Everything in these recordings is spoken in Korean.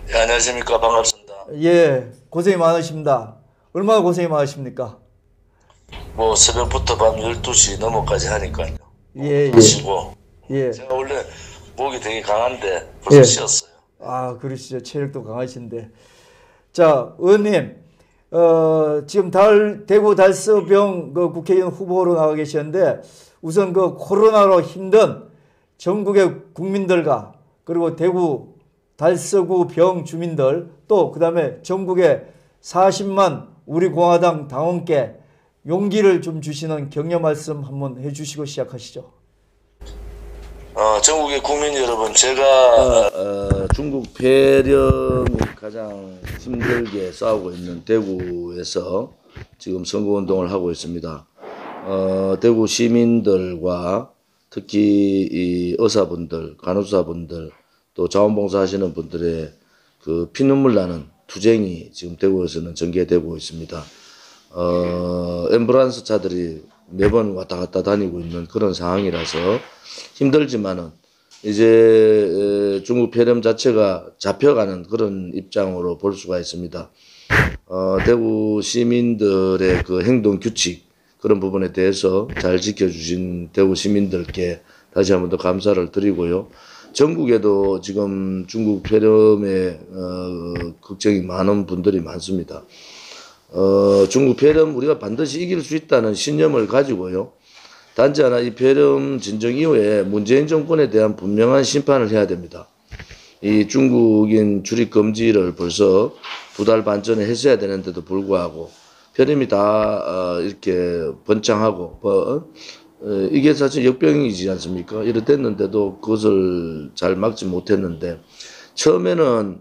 예, 안녕하십니까. 반갑습니다. 예, 고생이 많으십니다. 얼마나 고생이 많으십니까? 뭐 새벽부터 밤 12시 넘어까지 하니까요. 예, 예, 하시고 예, 제가 원래 목이 되게 강한데 벌써 예. 쉬었어요. 아, 그러시죠. 체력도 강하신데. 자, 의원님, 지금 대구 달서병 그 국회의원 후보로 나와 계셨는데, 우선 그 코로나로 힘든 전국의 국민들과 그리고 대구 달서구 병 주민들 또 그다음에 전국의 40만 우리 공화당 당원께 용기를 좀 주시는 격려 말씀 한번 해주시고 시작하시죠. 전국의 국민 여러분, 제가 중국 폐렴이 가장 힘들게 싸우고 있는 대구에서 지금 선거운동을 하고 있습니다. 대구 시민들과 특히 이 의사분들, 간호사분들, 또 자원봉사 하시는 분들의 그 피눈물 나는 투쟁이 지금 대구에서는 전개되고 있습니다. 앰뷸런스 차들이 매번 왔다 갔다 다니고 있는 그런 상황이라서 힘들지만은 이제 중국 폐렴 자체가 잡혀가는 그런 입장으로 볼 수가 있습니다. 대구 시민들의 그 행동 규칙 그런 부분에 대해서 잘 지켜주신 대구 시민들께 다시 한번 더 감사를 드리고요. 전국에도 지금 중국 폐렴에 걱정이 많은 분들이 많습니다. 중국 폐렴 우리가 반드시 이길 수 있다는 신념을 가지고요. 단지 하나 이 폐렴 진정 이후에 문재인 정권에 대한 분명한 심판을 해야 됩니다. 이 중국인 출입 금지를 벌써 2달 반 전에 했어야 되는데도 불구하고 폐렴이 다 이렇게 번창하고 이게 사실 역병이지 않습니까? 이래 됐는데도 그것을 잘 막지 못했는데 처음에는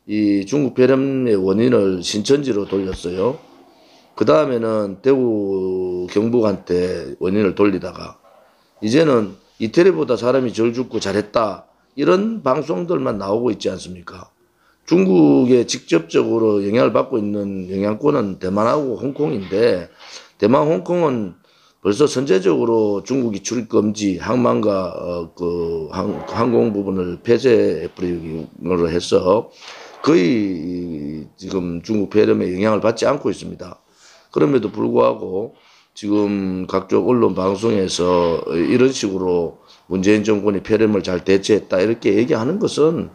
이 중국 폐렴의 원인을 신천지로 돌렸어요. 그 다음에는 대구 경북한테 원인을 돌리다가 이제는 이태리보다 사람이 덜 죽고 잘했다 이런 방송들만 나오고 있지 않습니까? 중국에 직접적으로 영향을 받고 있는 영향권은 대만하고 홍콩인데 대만 홍콩은 벌써 선제적으로 중국이 출입 금지 항만과 항공 부분을 폐쇄해버리기로 해서 거의 지금 중국 폐렴에 영향을 받지 않고 있습니다. 그럼에도 불구하고 지금 각종 언론 방송에서 이런 식으로 문재인 정권이 폐렴을 잘 대처했다 이렇게 얘기하는 것은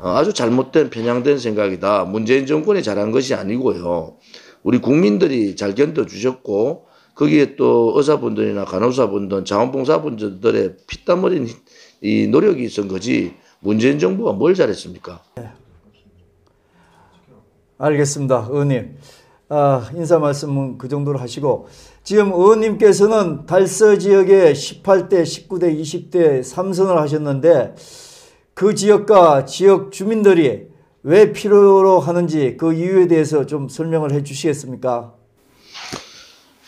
아주 잘못된 편향된 생각이다. 문재인 정권이 잘한 것이 아니고요. 우리 국민들이 잘 견뎌주셨고 거기에 또 의사분들이나 간호사분들, 자원봉사분들의 피땀 흘린 이 노력이 있은 거지 문재인 정부가 뭘 잘했습니까? 알겠습니다, 의원님. 인사 말씀은 그 정도로 하시고 지금 의원님께서는 달서 지역에 18대, 19대, 20대 3선을 하셨는데 그 지역과 지역 주민들이 왜 필요로 하는지 그 이유에 대해서 좀 설명을 해 주시겠습니까?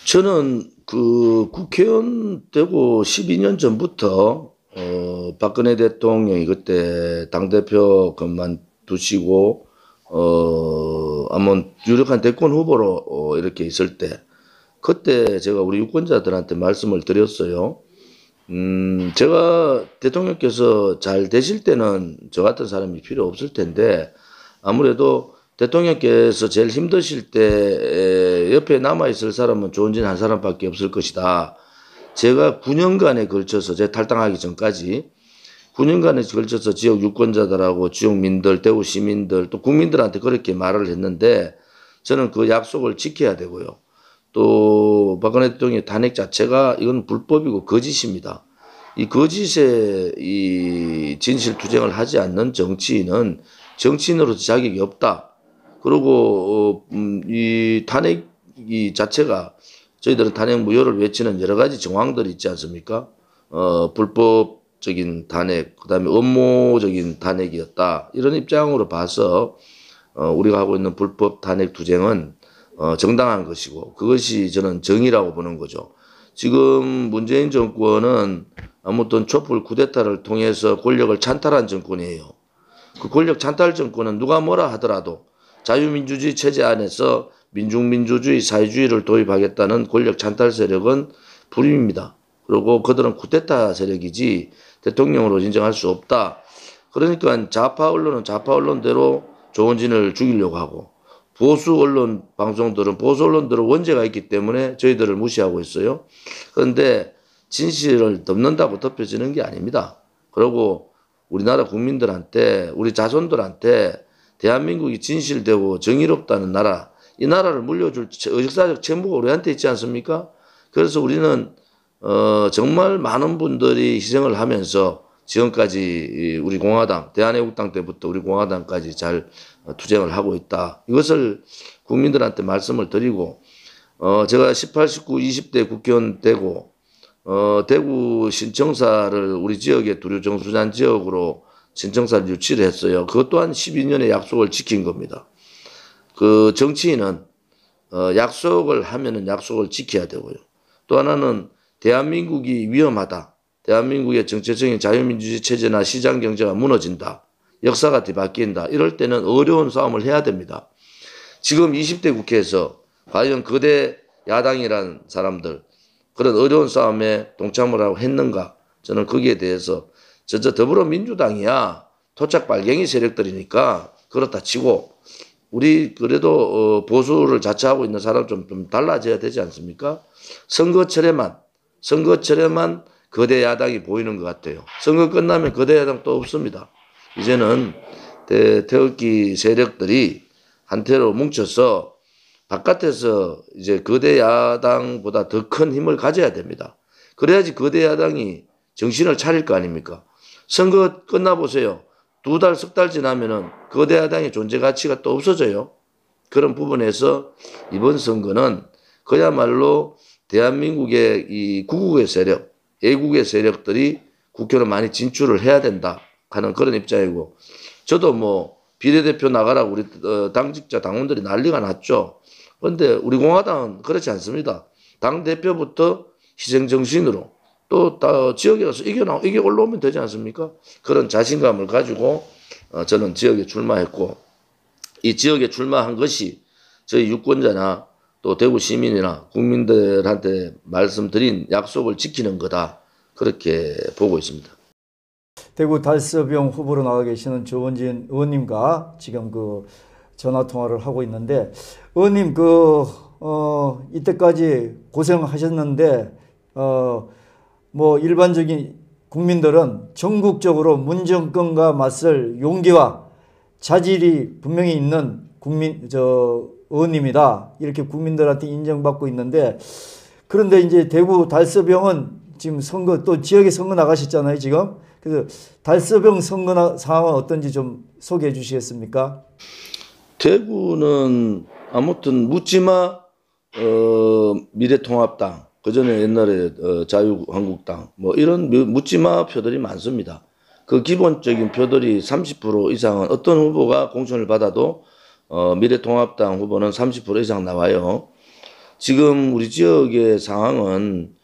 저는 그 국회의원 되고 12년 전부터 박근혜 대통령이 그때 당대표 그만두시고 한번 유력한 대권 후보로 이렇게 있을 때 그때 제가 우리 유권자들한테 말씀을 드렸어요. 제가 대통령께서 잘 되실 때는 저 같은 사람이 필요 없을 텐데 아무래도 대통령께서 제일 힘드실 때 옆에 남아있을 사람은 조은진 한 사람밖에 없을 것이다. 제가 9년간에 걸쳐서 제 탈당하기 전까지 9년간에 걸쳐서 지역 유권자들하고 지역민들, 대구 시민들 또 국민들한테 그렇게 말을 했는데 저는 그 약속을 지켜야 되고요. 또 박근혜 대통령의 탄핵 자체가 이건 불법이고 거짓입니다. 이 거짓에 이 진실 투쟁을 하지 않는 정치인은 정치인으로서 자격이 없다. 그리고 이 탄핵 이 자체가 저희들은 탄핵 무효를 외치는 여러 가지 정황들이 있지 않습니까? 불법적인 탄핵, 그다음에 음모적인 탄핵이었다. 이런 입장으로 봐서 우리가 하고 있는 불법 탄핵 투쟁은 정당한 것이고 그것이 저는 정의라고 보는 거죠. 지금 문재인 정권은 아무튼 촛불 쿠데타를 통해서 권력을 찬탈한 정권이에요. 그 권력 찬탈 정권은 누가 뭐라 하더라도 자유민주주의 체제 안에서 민중민주주의 사회주의를 도입하겠다는 권력 찬탈 세력은 불임입니다. 그리고 그들은 쿠데타 세력이지 대통령으로 인정할 수 없다. 그러니까 좌파 언론은 좌파 언론대로 조원진을 죽이려고 하고, 보수 언론 방송들은 보수 언론들은 원죄가 있기 때문에 저희들을 무시하고 있어요. 그런데 진실을 덮는다고 덮여지는 게 아닙니다. 그리고 우리나라 국민들한테, 우리 자손들한테 대한민국이 진실되고 정의롭다는 나라, 이 나라를 물려줄 역사적 책무가 우리한테 있지 않습니까? 그래서 우리는 정말 많은 분들이 희생을 하면서 지금까지 우리 공화당, 대한애국당 때부터 우리 공화당까지 잘 투쟁을 하고 있다. 이것을 국민들한테 말씀을 드리고, 제가 18, 19, 20대 국회의원 되고, 대구 신청사를 우리 지역의 두류 정수산 지역으로 신청사를 유치를 했어요. 그것 또한 12년의 약속을 지킨 겁니다. 그 정치인은 약속을 하면은 약속을 지켜야 되고요. 또 하나는 대한민국이 위험하다. 대한민국의 정체적인 자유민주주의 체제나 시장 경제가 무너진다. 역사가 뒤바뀐다. 이럴 때는 어려운 싸움을 해야 됩니다. 지금 20대 국회에서 과연 거대 야당이란 사람들 그런 어려운 싸움에 동참을 하고 했는가? 저는 거기에 대해서 저 더불어민주당이야 토착 빨갱이 세력들이니까 그렇다 치고 우리 그래도 보수를 자처하고 있는 사람 좀 달라져야 되지 않습니까? 선거철에만 거대 야당이 보이는 것 같아요. 선거 끝나면 거대 야당 또 없습니다. 이제는 태극기 세력들이 한태로 뭉쳐서 바깥에서 이제 거대 야당보다 더 큰 힘을 가져야 됩니다. 그래야지 거대 야당이 정신을 차릴 거 아닙니까? 선거 끝나보세요. 2달, 석 달 지나면은 거대 야당의 존재 가치가 또 없어져요. 그런 부분에서 이번 선거는 그야말로 대한민국의 이 구국의 세력, 애국의 세력들이 국회로 많이 진출을 해야 된다 하는 그런 입장이고, 저도 뭐 비례대표 나가라고 우리 당직자 당원들이 난리가 났죠. 그런데 우리 공화당은 그렇지 않습니다. 당대표부터 희생정신으로 또 지역에 가서 이겨 올라오면 되지 않습니까? 그런 자신감을 가지고 저는 지역에 출마했고, 이 지역에 출마한 것이 저희 유권자나 또 대구 시민이나 국민들한테 말씀드린 약속을 지키는 거다. 그렇게 보고 있습니다. 대구 달서병 후보로 나와 계시는 조원진 의원님과 지금 그 전화 통화를 하고 있는데, 의원님 이때까지 고생하셨는데 뭐 일반적인 국민들은 전국적으로 문정권과 맞설 용기와 자질이 분명히 있는 의원님이다. 이렇게 국민들한테 인정받고 있는데, 그런데 이제 대구 달서병은 지금 또 지역에 선거 나가셨잖아요, 지금. 그래서 달서병 선거 상황은 어떤지 좀 소개해 주시겠습니까? 대구는 아무튼 묻지마 미래통합당, 그전에 옛날에 자유한국당 뭐 이런 묻지마 표들이 많습니다. 그 기본적인 표들이 30% 이상은 어떤 후보가 공천을 받아도 미래통합당 후보는 30% 이상 나와요. 지금 우리 지역의 상황은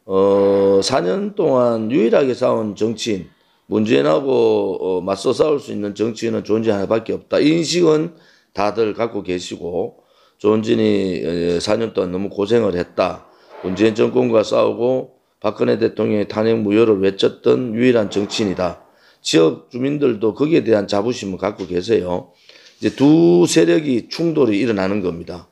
4년 동안 유일하게 싸운 정치인, 문재인하고 맞서 싸울 수 있는 정치인은 조원진 하나밖에 없다. 이 인식은 다들 갖고 계시고, 조원진이 4년 동안 너무 고생을 했다. 문재인 정권과 싸우고 박근혜 대통령의 탄핵 무효를 외쳤던 유일한 정치인이다. 지역 주민들도 거기에 대한 자부심을 갖고 계세요. 이제 두 세력이 충돌이 일어나는 겁니다.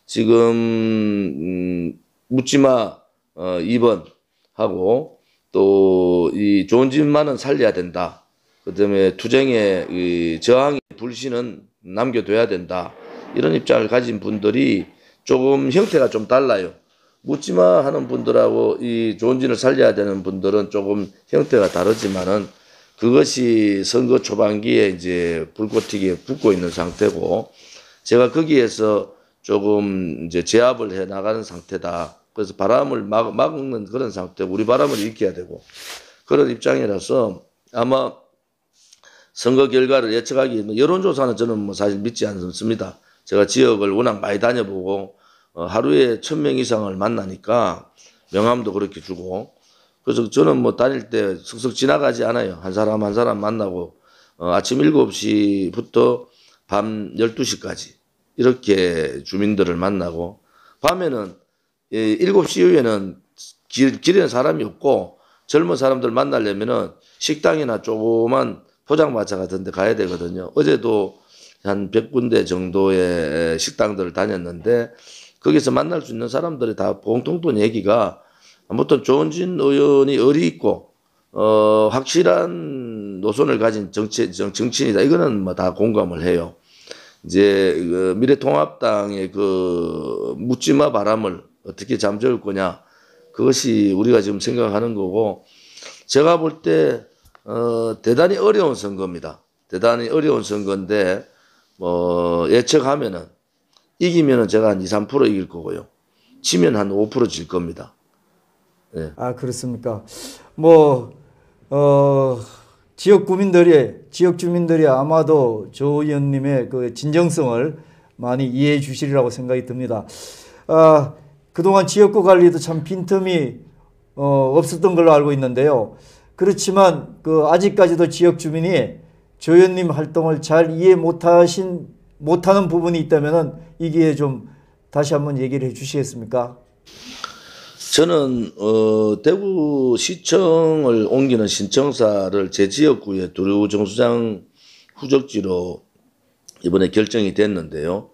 지금 묻지마 2번 하고 또 이 조원진만은 살려야 된다. 그다음에 투쟁의 이 저항의 불씨는 남겨둬야 된다. 이런 입장을 가진 분들이 조금 형태가 좀 달라요. 묻지마 하는 분들하고 이 조원진을 살려야 되는 분들은 조금 형태가 다르지만은 그것이 선거 초반기에 이제 불꽃 튀기에 붙고 있는 상태고, 제가 거기에서 조금 이제 제압을 해 나가는 상태다. 그래서 바람을 막는 그런 상태고, 우리 바람을 일으켜야 되고, 그런 입장이라서 아마 선거 결과를 예측하기, 여론조사는 저는 뭐 사실 믿지 않습니다. 제가 지역을 워낙 많이 다녀보고 하루에 1000명 이상을 만나니까 명함도 그렇게 주고, 그래서 저는 뭐 다닐 때 슥슥 지나가지 않아요. 한 사람 한 사람 만나고 아침 7시부터 밤 12시까지 이렇게 주민들을 만나고, 밤에는 7시 이후에는 길에는 사람이 없고 젊은 사람들 만나려면은 식당이나 조그만 포장마차 같은 데 가야 되거든요. 어제도 한 100군데 정도의 식당들을 다녔는데 거기서 만날 수 있는 사람들이 다 공통된 얘기가 아무튼 조은진 의원이 의리 있고 확실한 노선을 가진 정치인이다. 이거는 뭐 다 공감을 해요. 이제 그 미래통합당의 그 묻지마 바람을 어떻게 잠재울 거냐, 그것이 우리가 지금 생각하는 거고, 제가 볼 때 대단히 어려운 선거입니다. 대단히 어려운 선거인데 예측하면은 이기면은 제가 한 2, 3% 이길 거고요. 지면 한 5%질 겁니다. 네. 아, 그렇습니까? 뭐, 지역 주민들이 아마도 조 의원님의 그 진정성을 많이 이해해 주시리라고 생각이 듭니다. 그동안 지역구 관리도 참 빈틈이 없었던 걸로 알고 있는데요. 그렇지만 그 아직까지도 지역 주민이 조 의원님 활동을 잘 이해 못하는 부분이 있다면은 이 기회에 좀 다시 한번 얘기를 해 주시겠습니까? 저는 대구시청을 옮기는 신청사를 제 지역구에 두류 정수장 후적지로 이번에 결정이 됐는데요.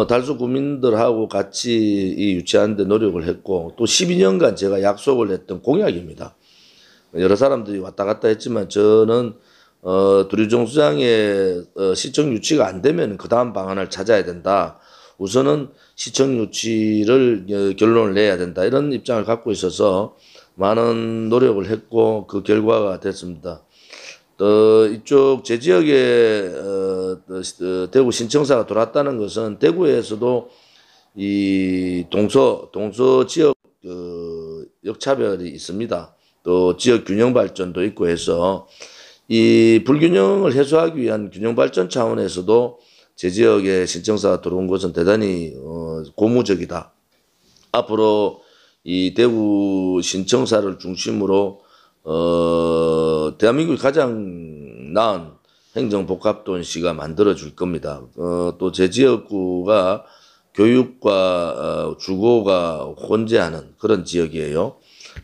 달수 구민들하고 같이 유치하는 데 노력을 했고, 또 12년간 제가 약속을 했던 공약입니다. 여러 사람들이 왔다 갔다 했지만 저는 두류 정수장의 시청 유치가 안 되면 그 다음 방안을 찾아야 된다. 우선은 시청 유치를 결론을 내야 된다. 이런 입장을 갖고 있어서 많은 노력을 했고 그 결과가 됐습니다. 이쪽 제 지역에 대구 신청사가 들어왔다는 것은 대구에서도 이 동서 지역 역차별이 있습니다. 또 지역 균형 발전도 있고 해서 이 불균형을 해소하기 위한 균형 발전 차원에서도 제 지역에 신청사가 들어온 것은 대단히 고무적이다. 앞으로 이 대구 신청사를 중심으로 대한민국이 가장 나은 행정복합도시가 만들어 줄 겁니다. 또 제 지역구가 교육과 주거가 혼재하는 그런 지역이에요.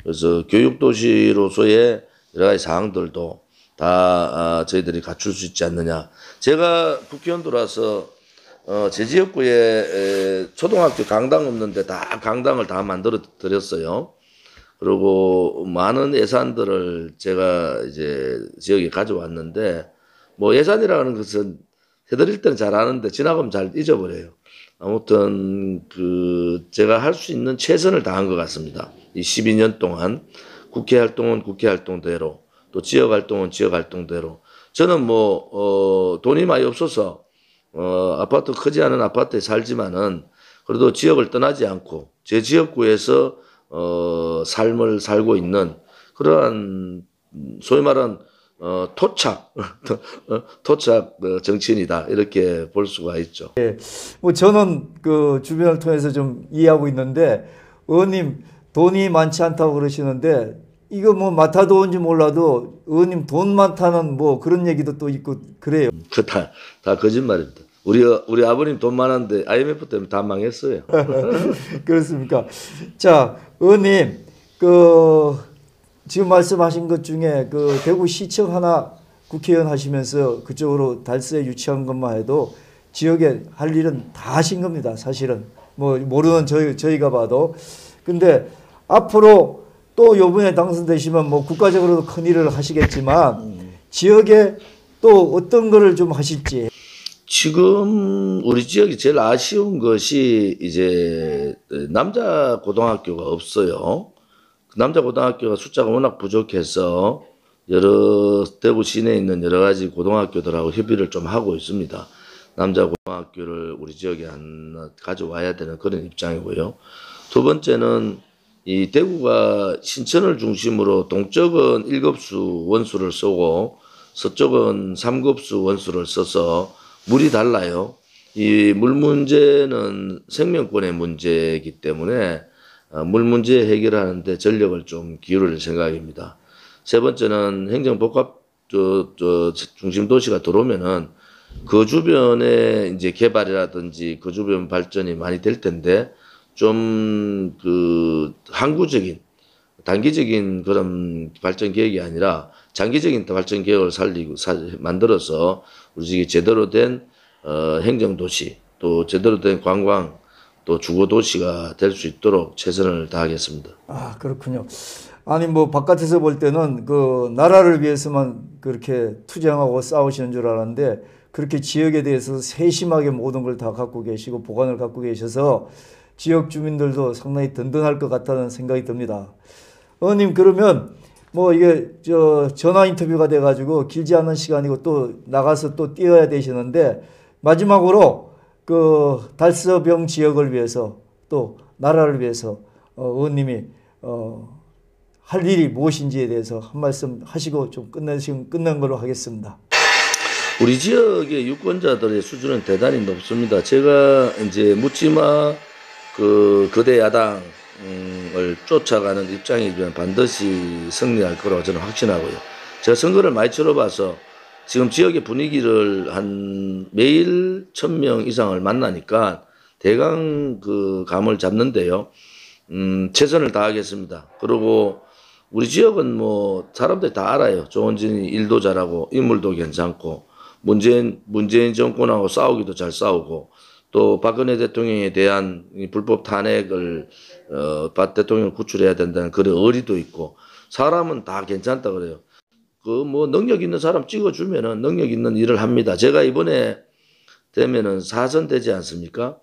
그래서 교육도시로서의 여러 가지 사항들도 다 저희들이 갖출 수 있지 않느냐. 제가 국회의원 들어와서 제 지역구에 초등학교 강당 없는데 다 강당을 다 만들어 드렸어요. 그리고 많은 예산들을 제가 이제 지역에 가져왔는데 예산이라는 것은 해드릴 때는 잘 아는데 지나가면 잘 잊어버려요. 아무튼 제가 할 수 있는 최선을 다한 것 같습니다. 이 12년 동안 국회 활동은 국회 활동대로, 또 지역 활동은 지역 활동대로. 저는 돈이 많이 없어서 아파트 크지 않은 아파트에 살지만은 그래도 지역을 떠나지 않고 제 지역구에서 삶을 살고 있는 그러한 소위 말하는 토착 정치인이다, 이렇게 볼 수가 있죠. 저는 그 주변을 통해서 좀 이해하고 있는데, 의원님 돈이 많지 않다고 그러시는데 이거 맡아도온지 몰라도 의원님 돈 많다는 그런 얘기도 또 있고 그래요. 다 거짓말입니다. 우리 아버님 돈 많았는데 IMF 때문에 다 망했어요. 그렇습니까? 자, 의원님 지금 말씀하신 것 중에 대구시청 하나 국회의원 하시면서 그쪽으로 달서에 유치한 것만 해도 지역에 할 일은 다 하신 겁니다. 사실은 모르는 저희가 봐도. 근데 앞으로 또 요번에 당선되시면 국가적으로도 큰 일을 하시겠지만 지역에 또 어떤 거를 좀 하실지. 지금 우리 지역이 제일 아쉬운 것이 이제 남자 고등학교가 없어요. 남자 고등학교가 숫자가 워낙 부족해서 여러 대구 시내에 있는 여러 가지 고등학교들하고 협의를 좀 하고 있습니다. 남자 고등학교를 우리 지역에 하나 가져와야 되는 그런 입장이고요. 두 번째는 이 대구가 신천을 중심으로 동쪽은 1급수 원수를 쓰고 서쪽은 3급수 원수를 써서 물이 달라요. 이 물 문제는 생명권의 문제이기 때문에 물 문제 해결하는데 전력을 좀 기울일 생각입니다. 세 번째는 행정복합 중심 도시가 들어오면은 그 주변에 이제 개발이라든지 그 주변 발전이 많이 될 텐데 좀 항구적인 단기적인 그런 발전 계획이 아니라 장기적인 발전 계획을 만들어서 우리 지역이 제대로 된 행정도시 또 제대로 된 관광 또 주거도시가 될 수 있도록 최선을 다하겠습니다. 아, 그렇군요. 아니 뭐 바깥에서 볼 때는 그 나라를 위해서만 그렇게 투쟁하고 싸우시는 줄 알았는데 그렇게 지역에 대해서 세심하게 모든 걸 다 갖고 계시고 보관을 갖고 계셔서 지역 주민들도 상당히 든든할 것 같다는 생각이 듭니다. 의원님 그러면 뭐 이게 저 전화 인터뷰가 돼가지고 길지 않은 시간이고 또 나가서 또 뛰어야 되시는데 마지막으로 그 달서병 지역을 위해서 또 나라를 위해서 의원님이 할 일이 무엇인지에 대해서 한 말씀 하시고 좀 끝낸 걸로 하겠습니다. 우리 지역의 유권자들의 수준은 대단히 높습니다. 제가 이제 묻지마 그 거대 야당을 쫓아가는 입장이면 반드시 승리할 거라고 저는 확신하고요. 제가 선거를 많이 치러봐서 지금 지역의 분위기를 한 매일 1000명 이상을 만나니까 대강 그 감을 잡는데요. 최선을 다하겠습니다. 그리고 우리 지역은 뭐 사람들이 다 알아요. 조원진이 일도 잘하고 인물도 괜찮고 문재인 정권하고 싸우기도 잘 싸우고 또 박근혜 대통령에 대한 불법 탄핵을 박 대통령을 구출해야 된다는 그런 의리도 있고 사람은 다 괜찮다 그래요. 그 뭐 능력 있는 사람 찍어주면은 능력 있는 일을 합니다. 제가 이번에 되면은 4선 되지 않습니까?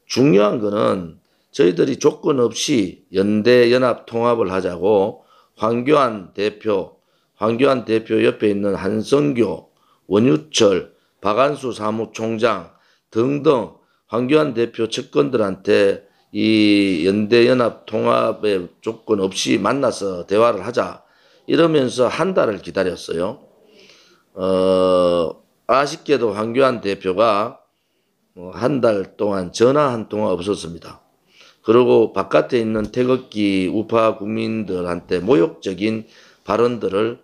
중요한 거는 저희들이 조건 없이 연대 연합 통합을 하자고 황교안 대표 옆에 있는 한성교, 원유철, 박안수 사무총장 등등 황교안 대표 측근들한테 이 연대 연합 통합의 조건 없이 만나서 대화를 하자 이러면서 한 달을 기다렸어요. 아쉽게도 황교안 대표가 한 달 동안 전화 한 통화 없었습니다. 그리고 바깥에 있는 태극기 우파 국민들한테 모욕적인 발언들을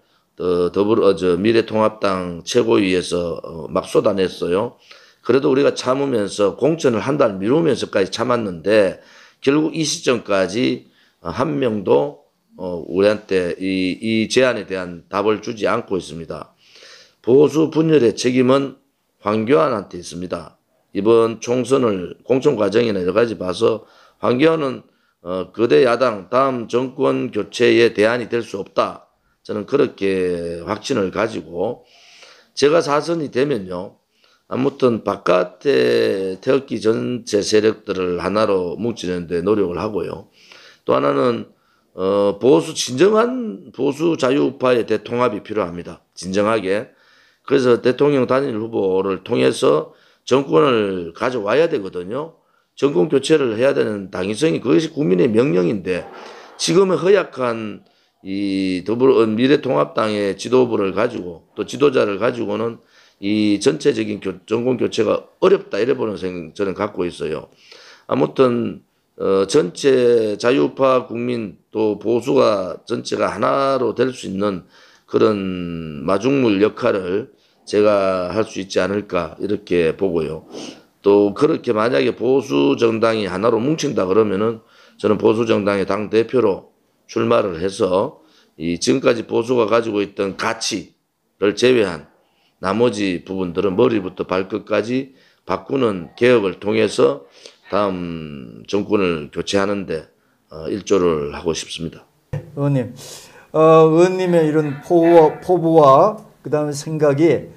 미래통합당 최고위에서 막 쏟아냈어요. 그래도 우리가 참으면서 공천을 한 달 미루면서까지 참았는데 결국 이 시점까지 한 명도 우리한테 이 제안에 대한 답을 주지 않고 있습니다. 보수 분열의 책임은 황교안한테 있습니다. 이번 총선을 공천 과정이나 여러 가지 봐서 황교안은 거대 야당 다음 정권 교체의 대안이 될 수 없다. 저는 그렇게 확신을 가지고 제가 4선이 되면요. 아무튼 바깥의 태극기 전체 세력들을 하나로 뭉치는 데 노력을 하고요. 또 하나는 진정한 보수 자유우파의 대통합이 필요합니다. 진정하게. 그래서 대통령 단일 후보를 통해서 정권을 가져와야 되거든요. 정권 교체를 해야 되는 당위성이 그것이 국민의 명령인데 지금의 허약한 이 미래통합당의 지도부를 가지고 또 지도자를 가지고는 이 전체적인 정권 교체가 어렵다 이래 보는 생각 저는 갖고 있어요. 아무튼 전체 자유우파 국민 또 보수가 전체가 하나로 될 수 있는 그런 마중물 역할을 제가 할 수 있지 않을까 이렇게 보고요. 또 그렇게 만약에 보수 정당이 하나로 뭉친다 그러면은 저는 보수 정당의 당 대표로 출마를 해서 이 지금까지 보수가 가지고 있던 가치를 제외한 나머지 부분들은 머리부터 발끝까지 바꾸는 개혁을 통해서 다음 정권을 교체하는데 일조를 하고 싶습니다. 의원님, 의원님의 이런 포부와 그다음에 생각이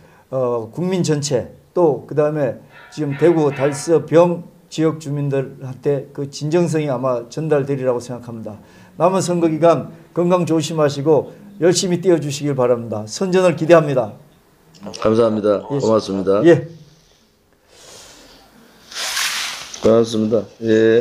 국민 전체 또 그다음에 지금 대구 달서병 지역 주민들한테 그 진정성이 아마 전달되리라고 생각합니다. 남은 선거 기간 건강 조심하시고 열심히 뛰어주시길 바랍니다. 선전을 기대합니다. 감사합니다. 예. 고맙습니다. 예. 고맙습니다. 예.